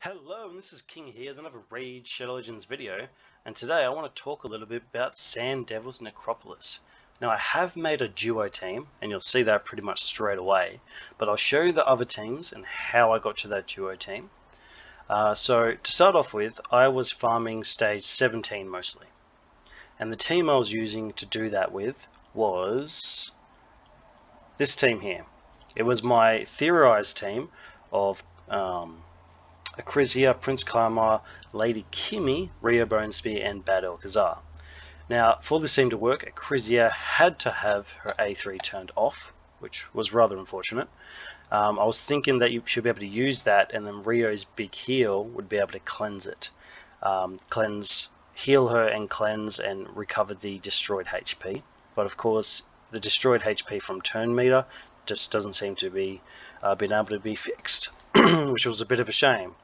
Hello, and this is King here with another Raid Shadow Legends video, and today I want to talk a little bit about Sand Devils Necropolis. Now I have made a duo team, and you'll see that pretty much straight away, but I'll show you the other teams and how I got to that duo team. So to start off with, I was farming stage 17 mostly, and the team I was using to do that with was this team here. It was my theorized team of Acrisia, Prince Kaimar, Lady Kimi, Rio Bonespear, and Bad El'Kazar. Now, for this team to work, Acrisia had to have her A3 turned off, which was rather unfortunate. I was thinking that you should be able to use that, and then Rio's big heal would be able to cleanse it. Heal her and cleanse and recover the destroyed HP. But of course, the destroyed HP from turn meter just doesn't seem to be been able to be fixed, which was a bit of a shame.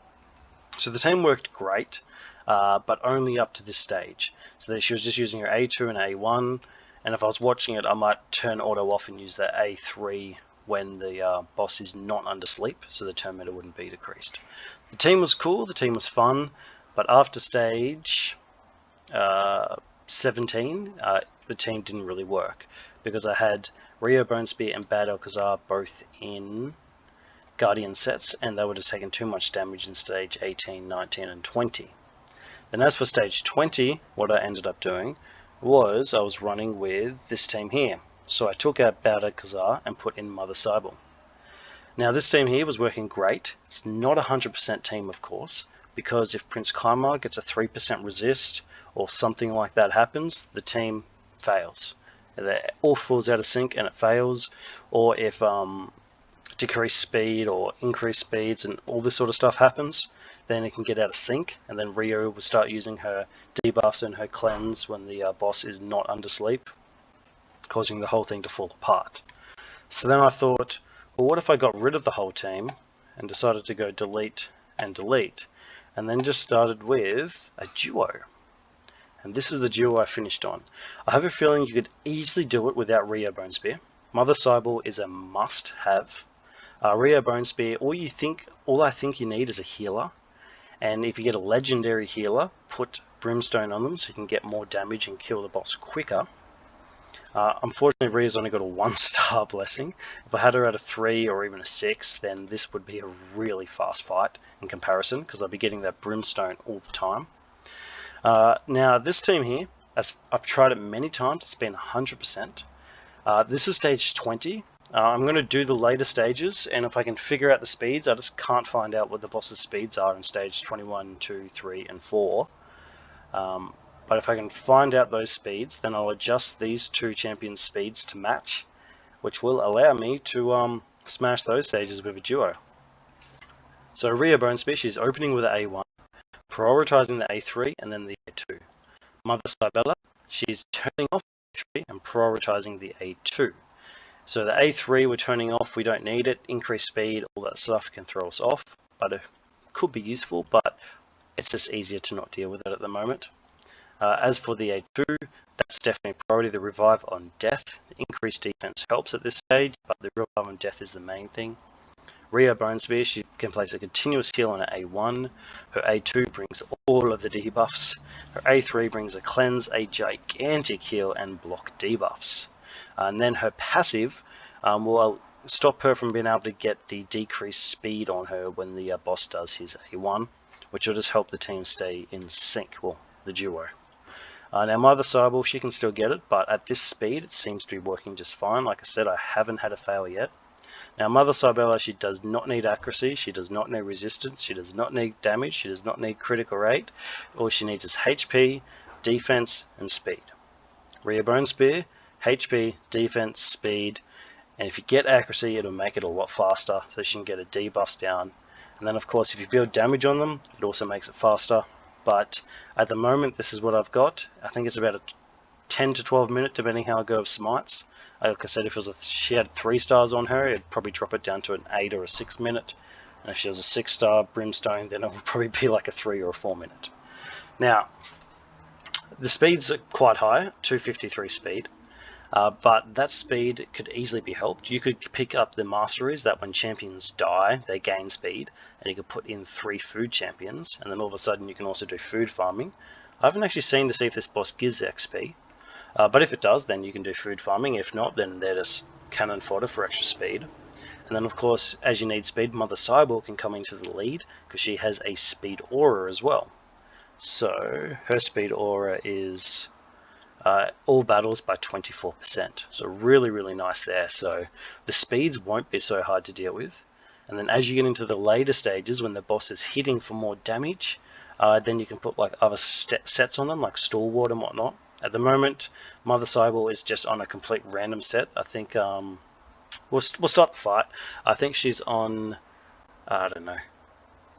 So the team worked great, but only up to this stage. So that she was just using her A2 and A1, and if I was watching it, I might turn auto off and use that A3 when the boss is not under sleep, so the turn meter wouldn't be decreased. The team was cool, the team was fun, but after stage 17, the team didn't really work, because I had Rio Bonespear and Bad El'Kazar both in Guardian sets, and they would have taken too much damage in stage 18, 19, and 20. Then as for stage 20, what I ended up doing was I was running with this team here. So I took out Bad El'Kazar and put in Mother Cybele. Now this team here was working great. It's not a 100% team, of course, because if Prince Kaimar gets a 3% resist or something like that happens, the team fails. It all falls out of sync and it fails. Or if decrease speed or increase speeds and all this sort of stuff happens, then it can get out of sync, and then Rio will start using her debuffs and her cleanse when the boss is not under sleep, causing the whole thing to fall apart. So then I thought, well, what if I got rid of the whole team and decided to go delete and delete, and then just started with a duo. And this is the duo I finished on. I have a feeling you could easily do it without Rio Bonespear. Mother Cybele is a must-have. Rio Bonespear, all I think you need is a healer, and if you get a legendary healer, put Brimstone on them so you can get more damage and kill the boss quicker. Unfortunately, Rio's only got a 1-star blessing. If I had her at a 3 or even a 6, then this would be a really fast fight in comparison, because I'd be getting that Brimstone all the time. Now this team here, I've tried it many times, it's been 100%. This is stage 20. I'm going to do the later stages, and if I can figure out the speeds, I just can't find out what the boss's speeds are in stage 21, 2, 3, and 4. But if I can find out those speeds, then I'll adjust these two champions' speeds to match, which will allow me to smash those stages with a duo. So Rio Bonespear, she's opening with an A1, prioritizing the A3 and then the A2. Mother Cybele, she's turning off the A3 and prioritizing the A2. So the A3 we're turning off, we don't need it. Increased speed, all that stuff can throw us off, but it could be useful, but it's just easier to not deal with it at the moment. As for the A2, that's definitely a priority. The revive on death. Increased defense helps at this stage, but the revive on death is the main thing. Rio Bonespear, she can place a continuous heal on her A1. Her A2 brings all of the debuffs. Her A3 brings a cleanse, a gigantic heal, and block debuffs. And then her passive will stop her from being able to get the decreased speed on her when the boss does his A1, which will just help the team stay in sync, well, the duo. Now Mother Cybele, she can still get it, but at this speed it seems to be working just fine. Like I said, I haven't had a fail yet. Now Mother Cybele, she does not need accuracy, she does not need resistance, she does not need damage, she does not need critical rate. All she needs is HP, defense, and speed. Rio Bonespear, HP, defense, speed, and if you get accuracy, it'll make it a lot faster, so she can get a debuff down. And then of course, if you build damage on them, it also makes it faster. But at the moment, this is what I've got. I think it's about a 10 to 12 minute, depending how I go of smites. Like I said, if she had 3 stars on her, it'd probably drop it down to an 8 or a 6 minute. And if she has a 6-star Brimstone, then it would probably be like a 3 or a 4 minute. Now, the speeds are quite high, 253 speed. But that speed could easily be helped. You could pick up the masteries that when champions die, they gain speed, and you could put in 3 food champions, and then all of a sudden you can also do food farming. I haven't actually seen to see if this boss gives XP, but if it does, then you can do food farming. If not, then they're just cannon fodder for extra speed. And then of course, as you need speed, Mother Cyborg can come into the lead because she has a speed aura as well. So her speed aura is all battles by 24%. So really nice there. So the speeds won't be so hard to deal with. And then as you get into the later stages, when the boss is hitting for more damage, then you can put like other sets on them, like Stalwart and whatnot. At the moment, Mother Cyborg is just on a complete random set. I think we'll start the fight. I think she's on, I don't know,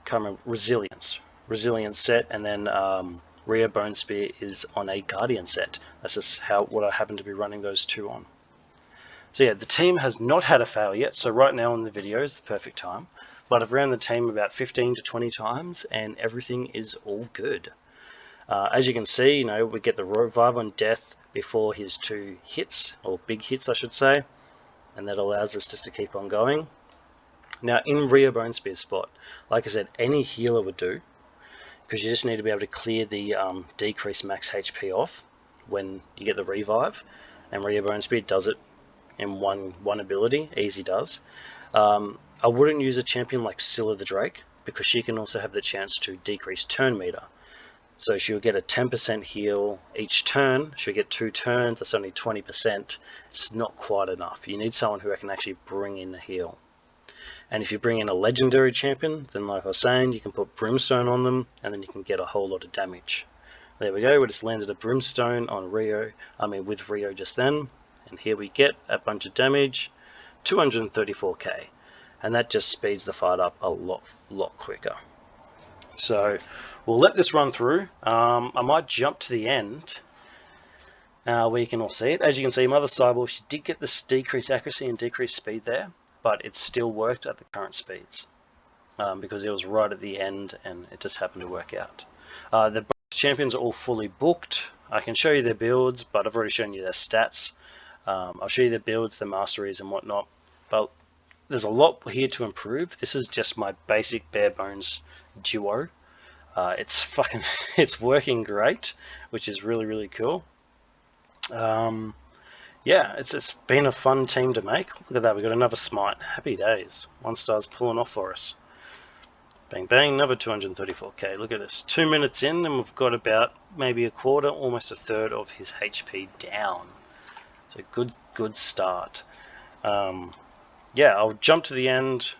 can't remember, Resilience set, and then Rhea Bone Spear is on a Guardian set. That's just what I happen to be running those 2 on. So yeah, the team has not had a fail yet, so right now in the video is the perfect time. But I've ran the team about 15 to 20 times and everything is all good. As you can see, we get the Revive on Death before his 2 hits, or big hits I should say, and that allows us just to keep on going. Now in Rhea Bone Spear spot, like I said, any healer would do, because you just need to be able to clear the decreased max HP off when you get the revive, and Rhea Bone Spear does it in one ability, easy does. I wouldn't use a champion like Scylla the Drake, because she can also have the chance to decrease turn meter. So she'll get a 10% heal each turn. She'll get 2 turns, that's only 20%. It's not quite enough. You need someone who can actually bring in a heal. And if you bring in a legendary champion, then like I was saying, you can put Brimstone on them, and then you can get a whole lot of damage. There we go, we just landed a Brimstone on with Rio just then, and here we get a bunch of damage, 234k, and that just speeds the fight up a lot quicker. So we'll let this run through. I might jump to the end where you can all see it. As you can see, Mother Cyborg, she did get this decreased accuracy and decreased speed there, but it still worked at the current speeds because it was right at the end and it just happened to work out. The champions are all fully booked. I can show you their builds, but I've already shown you their stats. I'll show you their builds, their masteries and whatnot, but there's a lot here to improve. This is just my basic bare bones duo. It's working great, which is really cool. Yeah, it's been a fun team to make. Look at that, we got another smite. Happy days. 1-star's pulling off for us. Bang bang, another 234k. Look at this. 2 minutes in and we've got about maybe a quarter, almost a third of his HP down. So good start. Yeah, I'll jump to the end.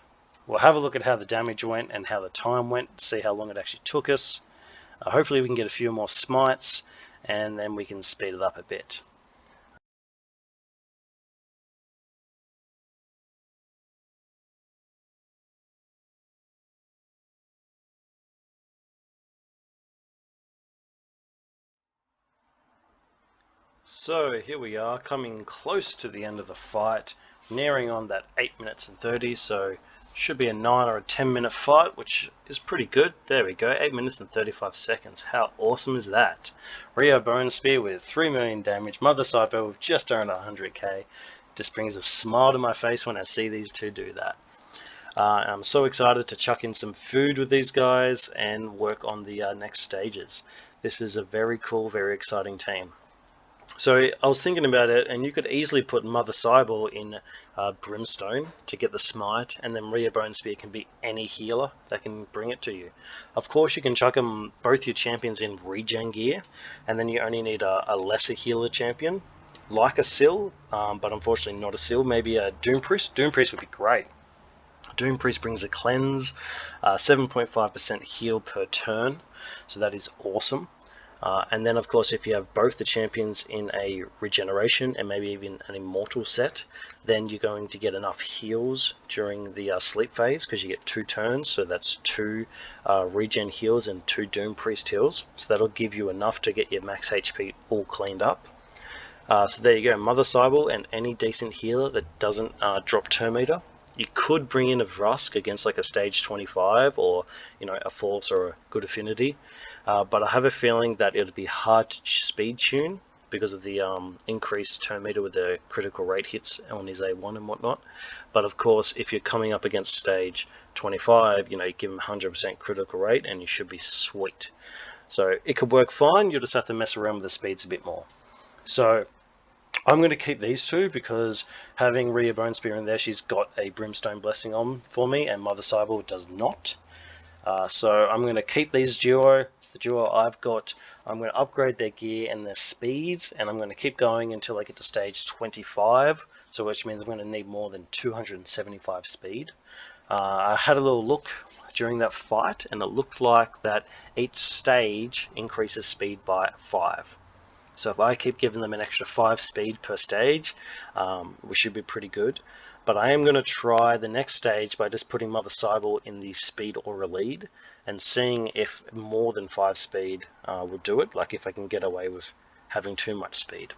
We'll have a look at how the damage went and how the time went, see how long it actually took us. Hopefully we can get a few more smites and then we can speed it up a bit. So here we are, coming close to the end of the fight, nearing on that 8 minutes and 30, so should be a 9 or a 10 minute fight, which is pretty good. There we go, 8 minutes and 35 seconds. How awesome is that? Rhea Bone Spear with 3 million damage, Mother Cyborg with just under 100k. Just brings a smile to my face when I see these two do that. I'm so excited to chuck in some food with these guys and work on the next stages. This is a very cool, very exciting team. So I was thinking about it, and you could easily put Mother Cyborg in Brimstone to get the smite, and then Rhea Bone Spear can be any healer that can bring it to you. Of course, you can chuck them, both your champions in regen gear, and then you only need a lesser healer champion, like a Syl, but unfortunately not a Syl, maybe a Doom Priest. Doom Priest would be great. Doom Priest brings a cleanse, 7.5% heal per turn, so that is awesome. And then of course if you have both the champions in a regeneration and maybe even an immortal set, then you're going to get enough heals during the sleep phase, because you get 2 turns, so that's 2 regen heals and 2 Doom Priest heals, so that'll give you enough to get your max HP all cleaned up. So there you go, Mother Cyborg and any decent healer that doesn't drop turn meter. You could bring in a Vrask against like a stage 25 or a Force or a Good Affinity, but I have a feeling that it'll be hard to speed tune because of the increased turn meter with the critical rate hits on his A1 and whatnot. But of course, if you're coming up against stage 25, you know, you give him 100% critical rate and you should be sweet. So it could work fine, you'll just have to mess around with the speeds a bit more. So I'm going to keep these two because having Rhea Bone Spear in there, she's got a Brimstone Blessing on for me, and Mother Cybele does not. So I'm going to keep these duo. It's the duo I've got. I'm going to upgrade their gear and their speeds, and I'm going to keep going until I get to stage 25, so which means I'm going to need more than 275 speed. I had a little look during that fight, and it looked like that each stage increases speed by 5. So if I keep giving them an extra 5 speed per stage, we should be pretty good. But I am going to try the next stage by just putting Mother Cybele in the speed aura lead and seeing if more than 5 speed will do it, like if I can get away with having too much speed.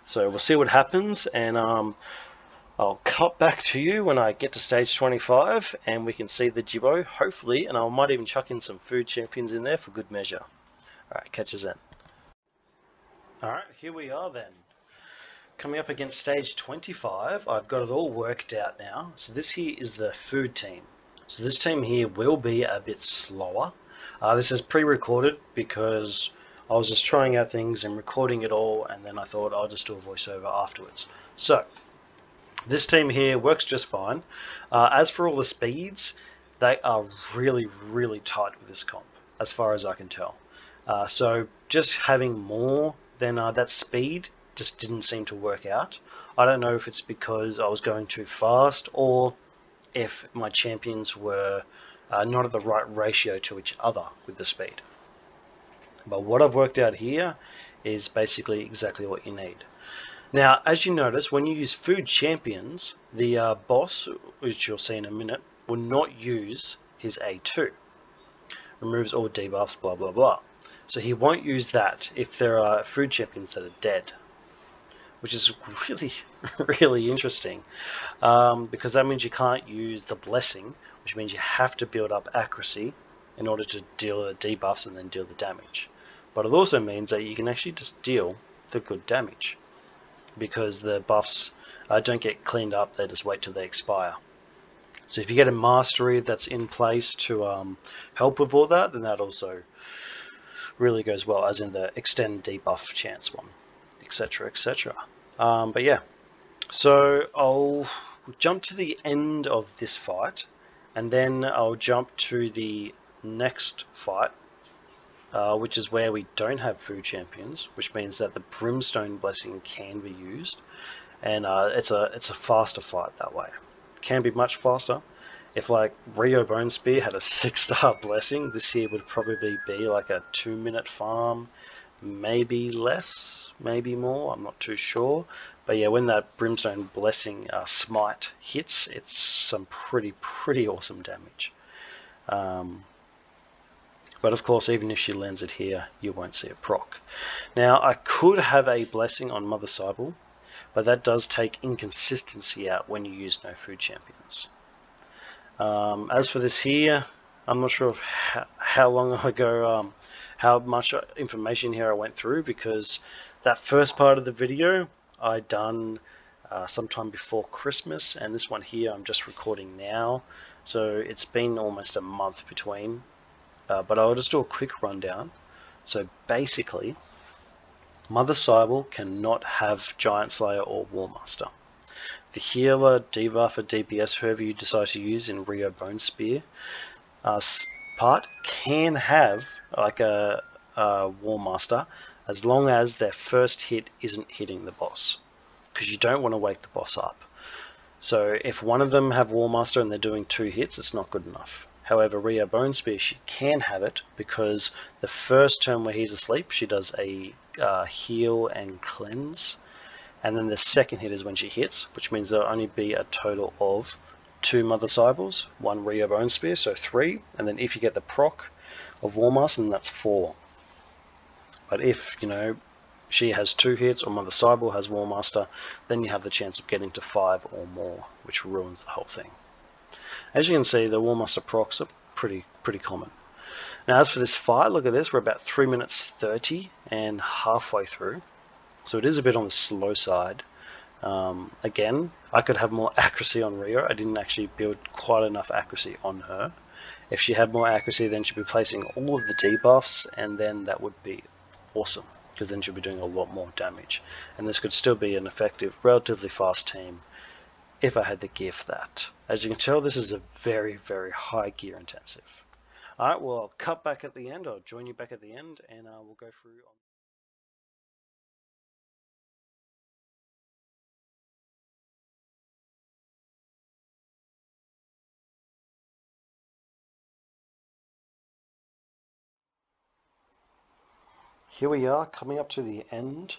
So we'll see what happens, and I'll cut back to you when I get to stage 25 and we can see the Jibbo, hopefully, and I might even chuck in some food champions in there for good measure. Alright, catch us then. Alright, here we are then. Coming up against stage 25, I've got it all worked out now. So this here is the food team. So this team here will be a bit slower. This is pre-recorded because I was just trying out things and recording it all, and then I thought I'll just do a voiceover afterwards. So this team here works just fine. As for all the speeds, they are really, really tight with this comp, as far as I can tell. So just having more than that speed just didn't seem to work out. I don't know if it's because I was going too fast or if my champions were not at the right ratio to each other with the speed. But what I've worked out here is basically exactly what you need. Now, as you notice, when you use food champions, the boss, which you'll see in a minute, will not use his A2. Removes all debuffs, blah, blah, blah. So he won't use that if there are food champions that are dead, which is really, really interesting, because that means you can't use the blessing, which means you have to build up accuracy in order to deal the debuffs and then deal the damage. But it also means that you can actually just deal the good damage, because the buffs don't get cleaned up, they just wait till they expire. So if you get a mastery that's in place to help with all that, then that also really goes well, as in the extend debuff chance one, etc, etc. But yeah, so I'll jump to the end of this fight, and then I'll jump to the next fight, which is where we don't have food champions, which means that the Brimstone Blessing can be used, and it's a faster fight that way. Can be much faster. If like Rhea Bone Spear had a 6-star blessing, this here would probably be like a 2-minute farm, maybe less, maybe more, I'm not too sure. But yeah, when that Brimstone Blessing smite hits, it's some pretty awesome damage. But of course, even if she lands it here, you won't see a proc. Now, I could have a blessing on Mother Cybele, but that does take inconsistency out when you use no food champions. As for this here, I'm not sure of how long ago, how much information here I went through, because that first part of the video I done sometime before Christmas, and this one here I'm just recording now, so it's been almost a month between. But I'll just do a quick rundown. So basically, Mother Cybele cannot have Giant Slayer or Warmaster. The healer, debuff, or DPS, whoever you decide to use in Rhea Bone Spear part, can have like a Warmaster, as long as their first hit isn't hitting the boss, because you don't want to wake the boss up. So if one of them have Warmaster and they're doing 2 hits, it's not good enough. However, Rhea Bone Spear, she can have it, because the first turn where he's asleep, she does a heal and cleanse, and then the second hit is when she hits, which means there'll only be a total of 2 Mother Cybeles, 1 Rhea Bone Spear, so 3, and then if you get the proc of Warmaster, then that's 4. But if, you know, she has 2 hits or Mother Cybele has Warmaster, then you have the chance of getting to 5 or more, which ruins the whole thing. As you can see, the Warmaster procs are pretty common. Now as for this fight, look at this, we're about 3 minutes 30 and halfway through. So it is a bit on the slow side. Again, I could have more accuracy on Rio. I didn't actually build quite enough accuracy on her. If she had more accuracy, then she'd be placing all of the debuffs, and then that would be awesome, because then she'll be doing a lot more damage. And this could still be an effective, relatively fast team if I had the gear for that. As you can tell, this is a very, very high gear intensive. Alright, well, I'll cut back at the end. I'll join you back at the end, and we'll go through. Here we are, coming up to the end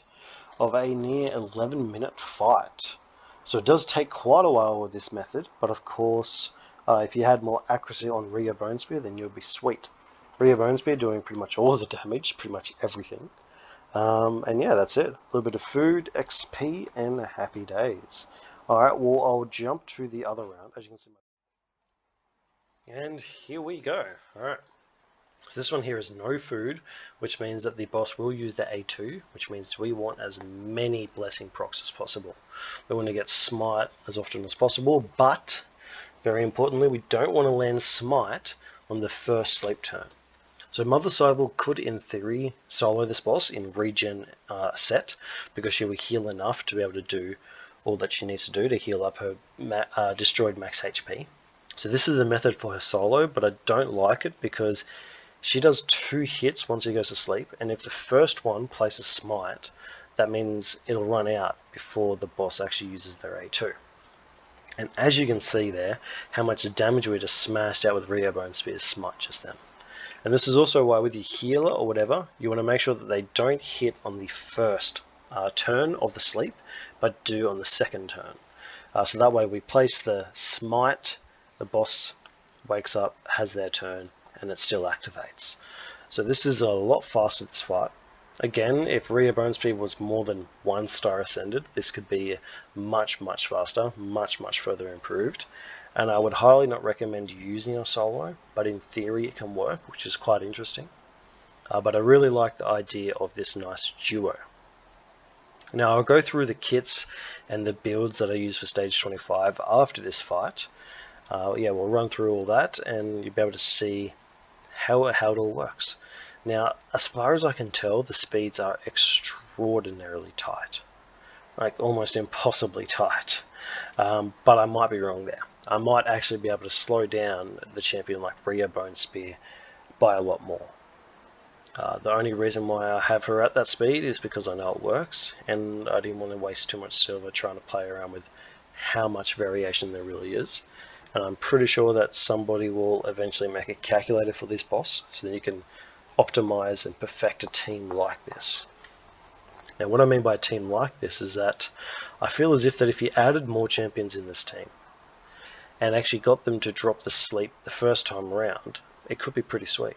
of a near 11-minute fight. So it does take quite a while with this method, but of course, if you had more accuracy on Rhea Bonespear, then you'd be sweet. Rhea Bonespear doing pretty much all of the damage, pretty much everything. And yeah, that's it. A little bit of food, XP, and happy days. Alright, well, I'll jump to the other round, as you can see. And here we go. Alright. So this one here is no food, which means that the boss will use the A2, which means we want as many blessing procs as possible. We want to get smite as often as possible, but very importantly, we don't want to land smite on the first sleep turn. So Mother Cybele could, in theory, solo this boss in regen set, because she will heal enough to be able to do all that she needs to do to heal up her destroyed max HP. So this is the method for her solo, but I don't like it because she does 2 hits once he goes to sleep, and if the first one places smite, that means it'll run out before the boss actually uses their A2. And as you can see there, how much damage we just smashed out with Rhea Bonespear's smite just then. And this is also why with your healer or whatever, you want to make sure that they don't hit on the first turn of the sleep, but do on the second turn. So that way we place the smite, the boss wakes up, has their turn, and it still activates. So this is a lot faster, this fight. Again, if Rhea Bonespear was more than 1 star ascended, this could be much, much faster, much, much further improved. And I would highly not recommend using a solo, but in theory it can work, which is quite interesting. But I really like the idea of this nice duo. Now I'll go through the kits and the builds that I use for stage 25 after this fight. Yeah, we'll run through all that and you'll be able to see how it all works. Now, as far as I can tell, the speeds are extraordinarily tight. Like, almost impossibly tight. But I might be wrong there. I might actually be able to slow down the champion like Rhea Bonespear by a lot more. The only reason why I have her at that speed is because I know it works, and I didn't want to waste too much silver trying to play around with how much variation there really is. And I'm pretty sure that somebody will eventually make a calculator for this boss, so that you can optimize and perfect a team like this. Now what I mean by a team like this is that I feel as if that if you added more champions in this team and actually got them to drop the sleep the first time around, it could be pretty sweet.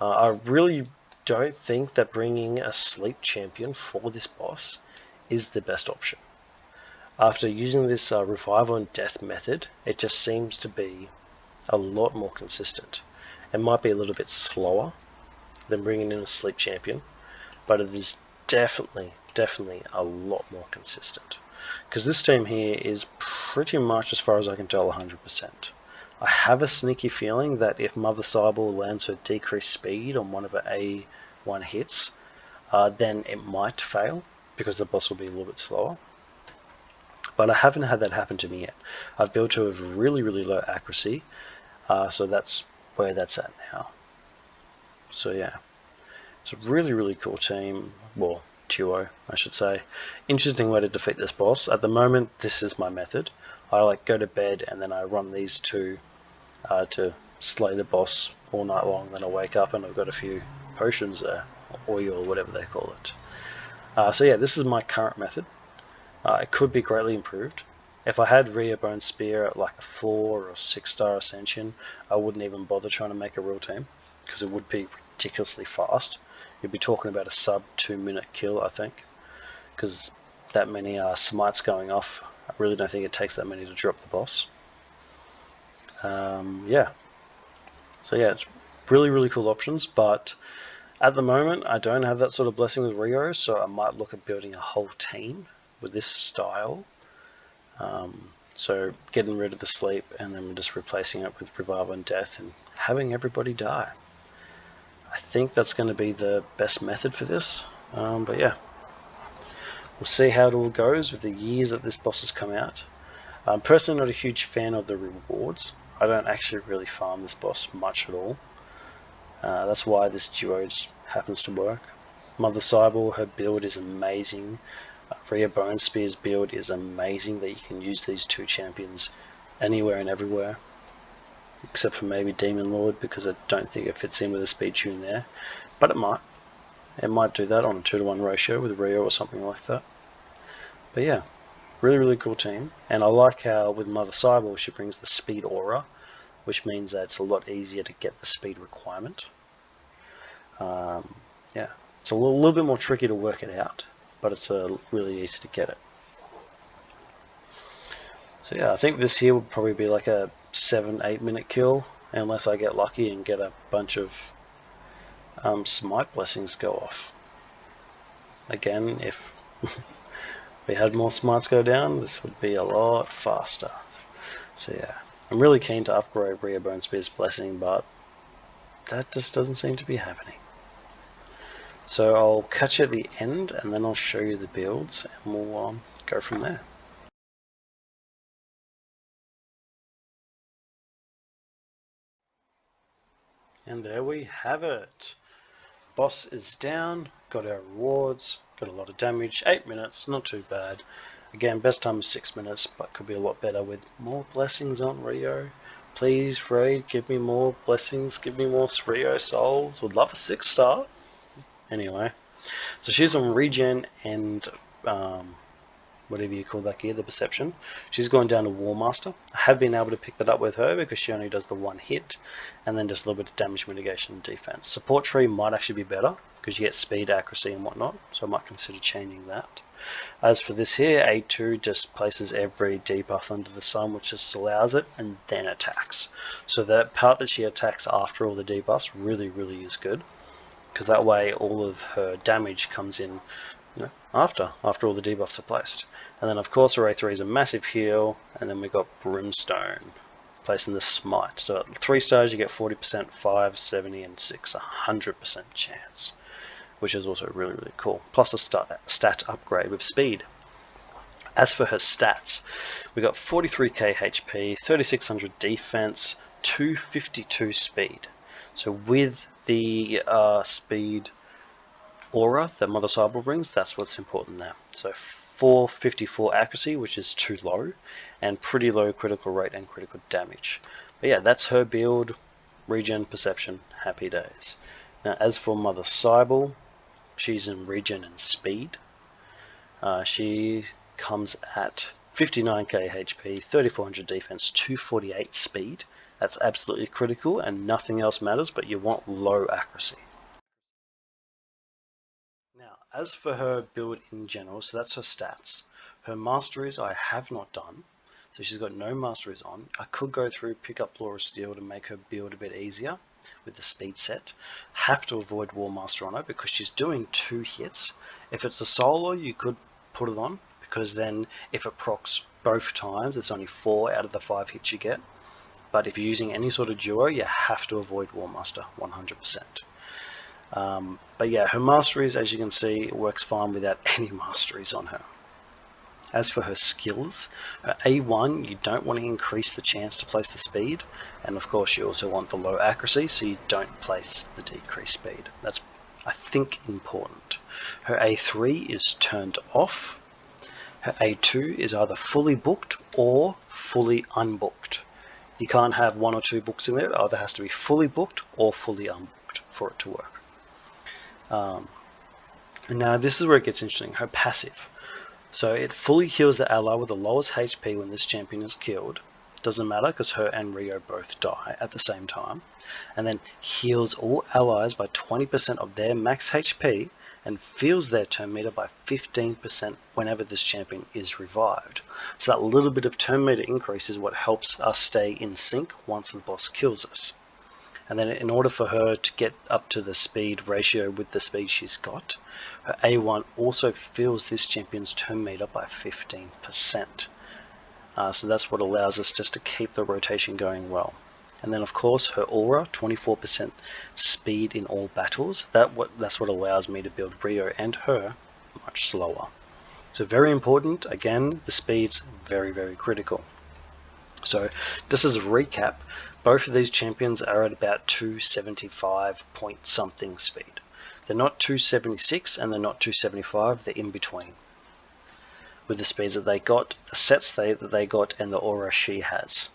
I really don't think that bringing a sleep champion for this boss is the best option. After using this revival and death method, it just seems to be a lot more consistent. It might be a little bit slower than bringing in a sleep champion, but it is definitely a lot more consistent. Because this team here is pretty much, as far as I can tell, 100%. I have a sneaky feeling that if Mother Cybele lands her decreased speed on one of her A1 hits, then it might fail, because the boss will be a little bit slower. But I haven't had that happen to me yet. I've built to a really low accuracy, so that's where that's at now. So yeah, it's a really cool team, well, duo I should say. Interesting way to defeat this boss. At the moment this is my method. I like go to bed and then I run these two to slay the boss all night long, then I wake up and I've got a few potions there, oil or whatever they call it. So yeah, this is my current method. It could be greatly improved. If I had Rhea Bonespear at like a 4 or 6 star ascension, I wouldn't even bother trying to make a real team, because it would be ridiculously fast. You'd be talking about a sub 2-minute kill, I think, because that many smites going off. I really don't think it takes that many to drop the boss. Yeah. So yeah, it's really cool options, but At the moment, I don't have that sort of blessing with Rio, so I might look at building a whole team with this style. So getting rid of the sleep and then just replacing it with Revival and Death and having everybody die. I think that's going to be the best method for this, but yeah. We'll see how it all goes with the years that this boss has come out. I'm personally not a huge fan of the rewards. I don't actually really farm this boss much at all. That's why this duo happens to work. Mother Cybele, her build is amazing. Rhea Bonespear's build is amazing, that you can use these two champions anywhere and everywhere. Except for maybe Demon Lord, because I don't think it fits in with a speed tune there. But it might. It might do that on a 2-to-1 ratio with Rio or something like that. But yeah, really cool team. And I like how with Mother Cybele she brings the speed aura, which means that it's a lot easier to get the speed requirement. Yeah, it's a little bit more tricky to work it out, but it's really easy to get it. So yeah, I think this here would probably be like a 7-8 minute kill, unless I get lucky and get a bunch of smite blessings go off. Again, if we had more smites go down, this would be a lot faster. So yeah, I'm really keen to upgrade Rhea Bonespear's blessing, but that just doesn't seem to be happening. So I'll catch you at the end and then I'll show you the builds and we'll go from there. And there we have it. Boss is down, got our rewards, got a lot of damage, 8 minutes, not too bad. Again, best time is 6 minutes, but could be a lot better with more blessings on Rio. Please, Raid, give me more blessings, give me more Rio souls. Would love a 6-star. Anyway, so she's on regen and whatever you call that gear, the perception. She's gone down to War Master. I have been able to pick that up with her because she only does the 1 hit and then just a little bit of damage mitigation and defense. Support tree might actually be better because you get speed, accuracy and whatnot, so I might consider changing that. As for this here, A2 just places every debuff under the sun, which just allows it, and then attacks. So that part that she attacks after all the debuffs really is good, because that way all of her damage comes in after all the debuffs are placed. And then of course Array 3 is a massive heal, and then we've got Brimstone placing the smite. So at 3 stars you get 40%, 5, 70 and 6, 100% chance, which is also really cool. Plus a stat upgrade with speed. As for her stats, we got 43k HP, 3600 defense, 252 speed. So with the speed aura that Mother Cybele brings, that's what's important there. So 454 accuracy, which is too low, and pretty low critical rate and critical damage. But yeah, that's her build, regen, perception, happy days. Now as for Mother Cybele, she's in regen and speed. She comes at 59k HP, 3400 defense, 248 speed. That's absolutely critical and nothing else matters, but you want low accuracy. Now, as for her build in general, so that's her stats. Her masteries I have not done, so she's got no masteries on. I could go through, pick up Laura Steel to make her build a bit easier with the speed set. Have to avoid War Master on her because she's doing 2 hits. If it's a solo, you could put it on, because then if it procs both times, it's only 4 out of the 5 hits you get. But if you're using any sort of duo, you have to avoid War Master 100%. But yeah, her masteries, as you can see, works fine without any masteries on her. As for her skills, her A1, you don't want to increase the chance to place the speed, and of course you also want the low accuracy, so you don't place the decreased speed. That's, I think, important. Her A3 is turned off. Her A2 is either fully booked or fully unbooked. You can't have 1 or 2 books in there. It either has to be fully booked or fully unbooked for it to work. Now this is where it gets interesting. Her passive. So it fully heals the ally with the lowest HP when this champion is killed. Doesn't matter because her and Rio both die at the same time. And then heals all allies by 20% of their max HP and fills their turn meter by 15% whenever this champion is revived. So that little bit of turn meter increase is what helps us stay in sync once the boss kills us. And then in order for her to get up to the speed ratio with the speed she's got, her A1 also fills this champion's turn meter by 15%. So that's what allows us just to keep the rotation going well. And then of course her aura, 24% speed in all battles. That's what allows me to build Rio and her much slower. So very important, again, the speed's very, very critical. So just as a recap, both of these champions are at about 275 point something speed. They're not 276 and they're not 275, they're in between. With the speeds that they got, the sets that they got, and the aura she has.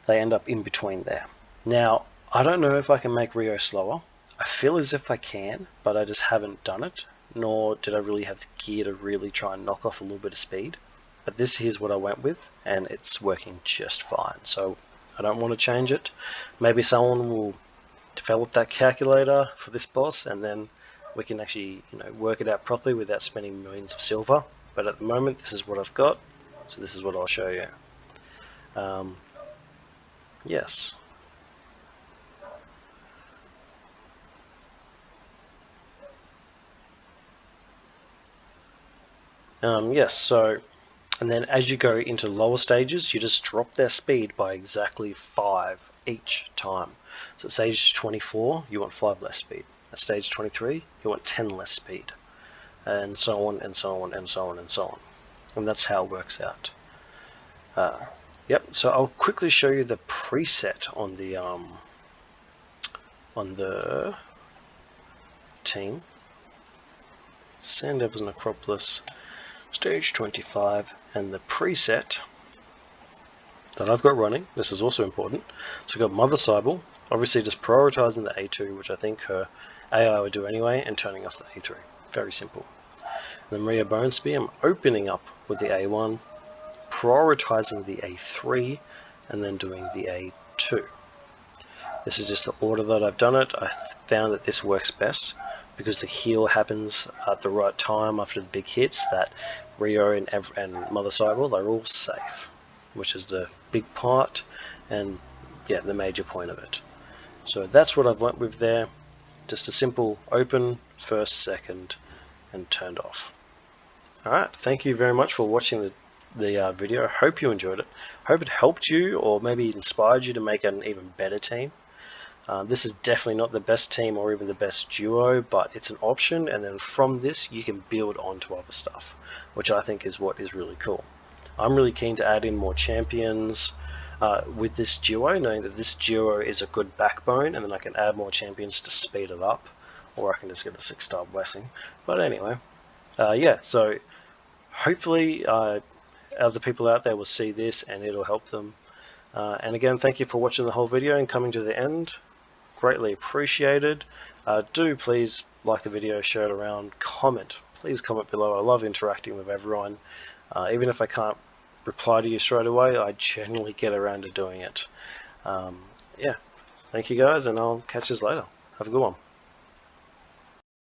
They end up in between there. Now, I don't know if I can make Rio slower. I feel as if I can, but I just haven't done it, nor did I really have the gear to really try and knock off a little bit of speed. But this is what I went with, and it's working just fine. So I don't want to change it. Maybe someone will develop that calculator for this boss, and then we can actually, work it out properly without spending millions of silver. But at the moment, this is what I've got, so this is what I'll show you. Yes. Yes, so, and then as you go into lower stages, you just drop their speed by exactly 5 each time. So at stage 24, you want 5 less speed. At stage 23, you want 10 less speed. And so on, and so on, and so on, and so on. And that's how it works out. Yep, so I'll quickly show you the preset on the team. Sand Devils Necropolis, stage 25, and the preset that I've got running, this is also important. So I've got Mother Cybele, obviously just prioritizing the A2, which I think her AI would do anyway, and turning off the A3. Very simple. And then Rio Bone Spear, I'm opening up with the A1, prioritizing the A3, and then doing the A2. This is just the order that I've done it. I found that this works best because the heal happens at the right time after the big hits, that Rio and Mother Cybele, they're all safe, which is the big part and yeah, the major point of it. So that's what I've went with there. Just a simple open, first, second, and turned off. Alright, thank you very much for watching the video. I hope you enjoyed it. I hope it helped you or maybe inspired you to make an even better team. This is definitely not the best team or even the best duo, but it's an option, and then from this you can build onto other stuff, which I think is what is really cool. I'm really keen to add in more champions with this duo, knowing that this duo is a good backbone, and then I can add more champions to speed it up, or I can just get a 6-star blessing. But anyway, yeah, so hopefully other people out there will see this and it'll help them. And again, thank you for watching the whole video and coming to the end. Greatly appreciated. Do please like the video, share it around, comment. Please comment below. I love interacting with everyone. Even if I can't reply to you straight away, I generally get around to doing it. Yeah, thank you guys, and I'll catch you later. Have a good one.